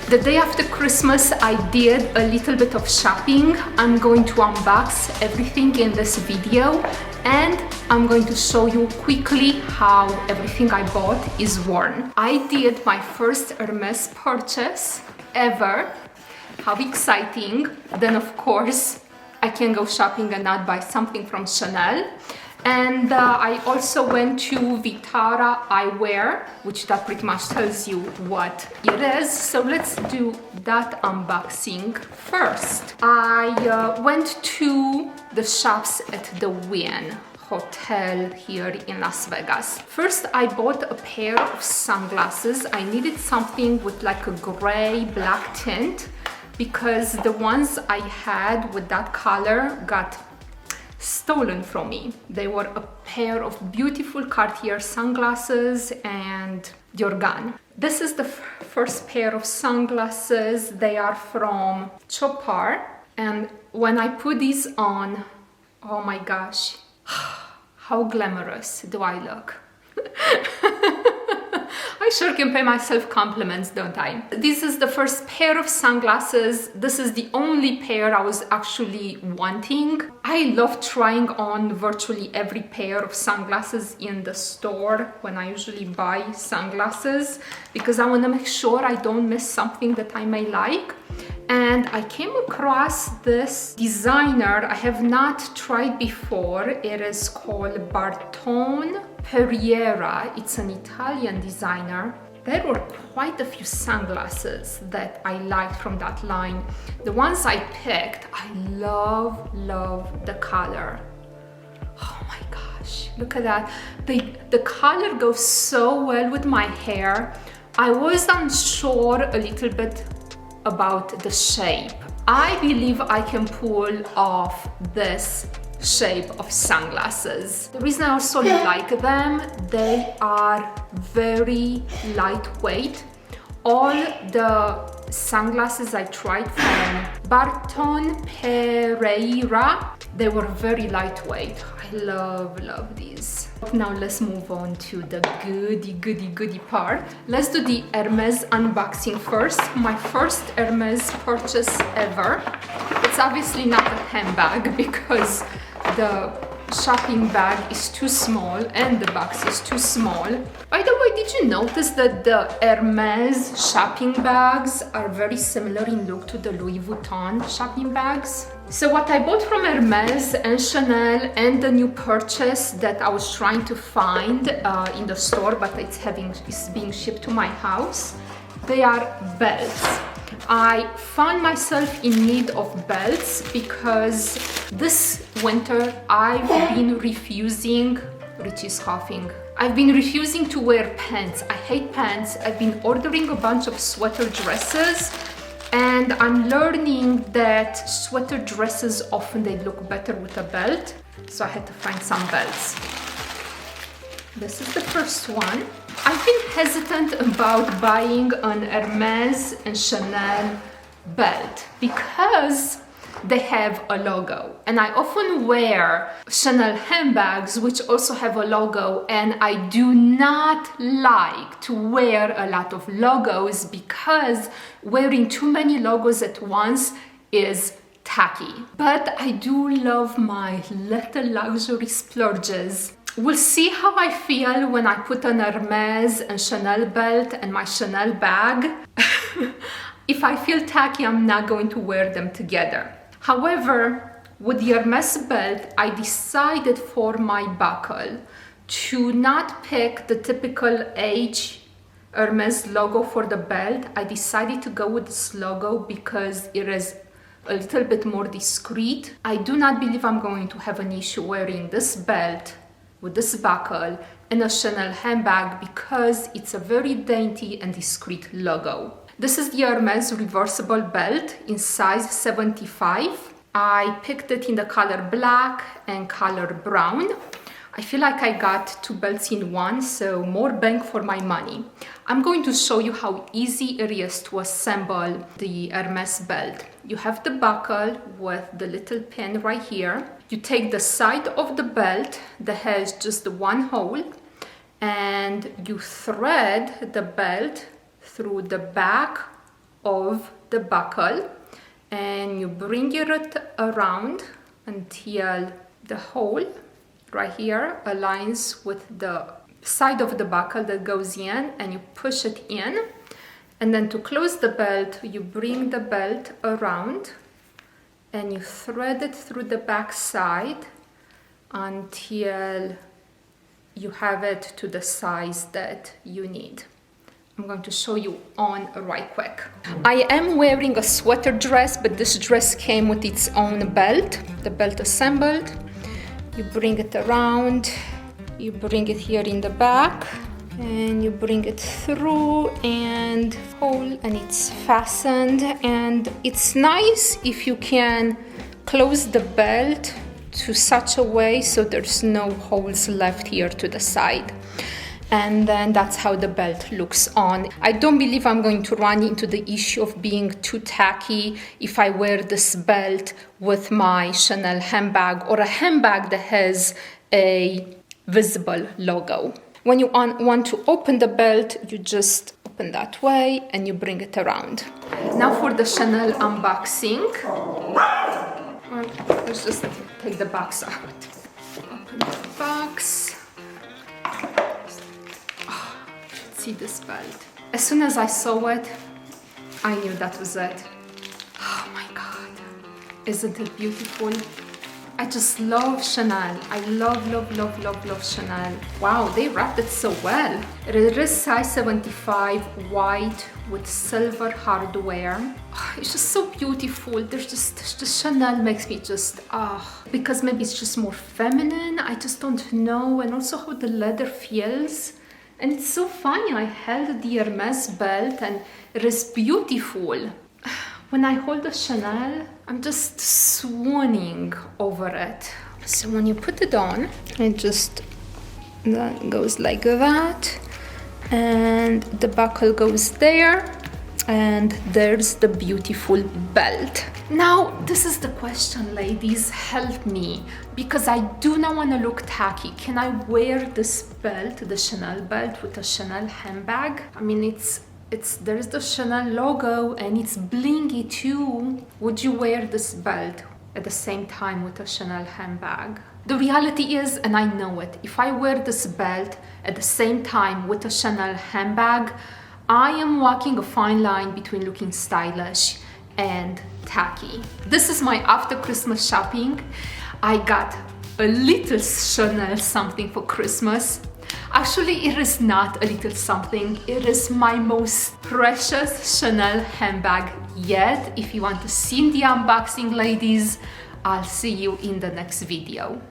The day after Christmas, I did a little bit of shopping. I'm going to unbox everything in this video, and I'm going to show you quickly how everything I bought is worn. I did my first Hermes purchase ever. How exciting. Then of course, I can go shopping and not buy something from Chanel. And I also went to Vitara Eyewear, which that pretty much tells you what it is. So let's do that unboxing first. I went to the shops at the Wynn Hotel here in Las Vegas. First, I bought a pair of sunglasses. I needed something with like a gray black tint because the ones I had with that color got stolen from me. They were a pair of beautiful Cartier sunglasses and they're gone. This is the first pair of sunglasses. They are from Chopard, and when I put these on, oh my gosh, how glamorous do I look? I sure can pay myself compliments, don't I? This is the first pair of sunglasses. This is the only pair I was actually wanting. I love trying on virtually every pair of sunglasses in the store when I usually buy sunglasses because I want to make sure I don't miss something that I may like. And I came across this designer I have not tried before. It is called Bartone Perriera. It's an Italian designer. There were quite a few sunglasses that I liked from that line. The ones I picked, I love the color. Oh my gosh, look at that. The color goes so well with my hair. I was unsure a little bit about the shape. I believe I can pull off this shape of sunglasses. The reason I also like them, they are very lightweight. All the sunglasses I tried from Bartone Perriera, they were very lightweight. I love these. Now let's move on to the goody part. Let's do the Hermes unboxing first. My first Hermes purchase ever. It's obviously not a handbag because the shopping bag is too small and the box is too small. By the way, did you notice that the Hermes shopping bags are very similar in look to the Louis Vuitton shopping bags? So what I bought from Hermes and Chanel and the new purchase that I was trying to find in the store, but it's being shipped to my house, they are belts. I found myself in need of belts because this winter I've been refusing, Richie's coughing, I've been refusing to wear pants. I hate pants. I've been ordering a bunch of sweater dresses, and I'm learning that sweater dresses often they look better with a belt, so I had to find some belts. This is the first one. I've been hesitant about buying an Hermes and Chanel belt because they have a logo, and I often wear Chanel handbags which also have a logo, and I do not like to wear a lot of logos because wearing too many logos at once is tacky. But I do love my little luxury splurges. We'll see how I feel when I put an Hermes and Chanel belt and my Chanel bag. If I feel tacky, I'm not going to wear them together. However, with the Hermes belt, I decided for my buckle to not pick the typical H Hermes logo for the belt. I decided to go with this logo because it is a little bit more discreet. I do not believe I'm going to have an issue wearing this belt with this buckle and a Chanel handbag because it's a very dainty and discreet logo. This is the Hermes reversible belt in size 75. I picked it in the color black and color brown. I feel like I got two belts in one, so more bang for my money. I'm going to show you how easy it is to assemble the Hermes belt. You have the buckle with the little pin right here. You take the side of the belt that has just one hole and you thread the belt through the back of the buckle, and you bring it around until the hole right here aligns with the side of the buckle that goes in, and you push it in. And then to close the belt, you bring the belt around and you thread it through the back side until you have it to the size that you need. I'm going to show you on right quick. I am wearing a sweater dress, but this dress came with its own belt, the belt assembled. You bring it around, you bring it here in the back, and you bring it through and hole, and it's fastened. And it's nice if you can close the belt to such a way so there's no holes left here to the side. And then that's how the belt looks on. I don't believe I'm going to run into the issue of being too tacky if I wear this belt with my Chanel handbag or a handbag that has a visible logo. When you want to open the belt, you just open that way and you bring it around. Now for the Chanel unboxing. Well, let's just take the box out. Open the box. Oh, see this belt. As soon as I saw it, I knew that was it. Oh my God. Isn't it beautiful? I just love Chanel. I love Chanel. Wow, they wrapped it so well. It is size 75 white with silver hardware. Oh, it's just so beautiful. There's just Chanel makes me just, because maybe it's just more feminine. I just don't know. And also how the leather feels. And it's so funny. I held the Hermes belt and it is beautiful. When I hold the Chanel, I'm just swooning over it. So when you put it on, it just goes like that, and the buckle goes there, and there's the beautiful belt. Now, this is the question, ladies, help me, because I do not want to look tacky. Can I wear this belt, the Chanel belt, with a Chanel handbag? I mean, there's the Chanel logo and it's blingy too. Would you wear this belt at the same time with a Chanel handbag? The reality is, and I know it, if I wear this belt at the same time with a Chanel handbag, I am walking a fine line between looking stylish and tacky. This is my after Christmas shopping. I got a little Chanel something for Christmas. Actually, it is not a little something. It is my most precious Chanel handbag yet. If you want to see the unboxing, ladies, I'll see you in the next video.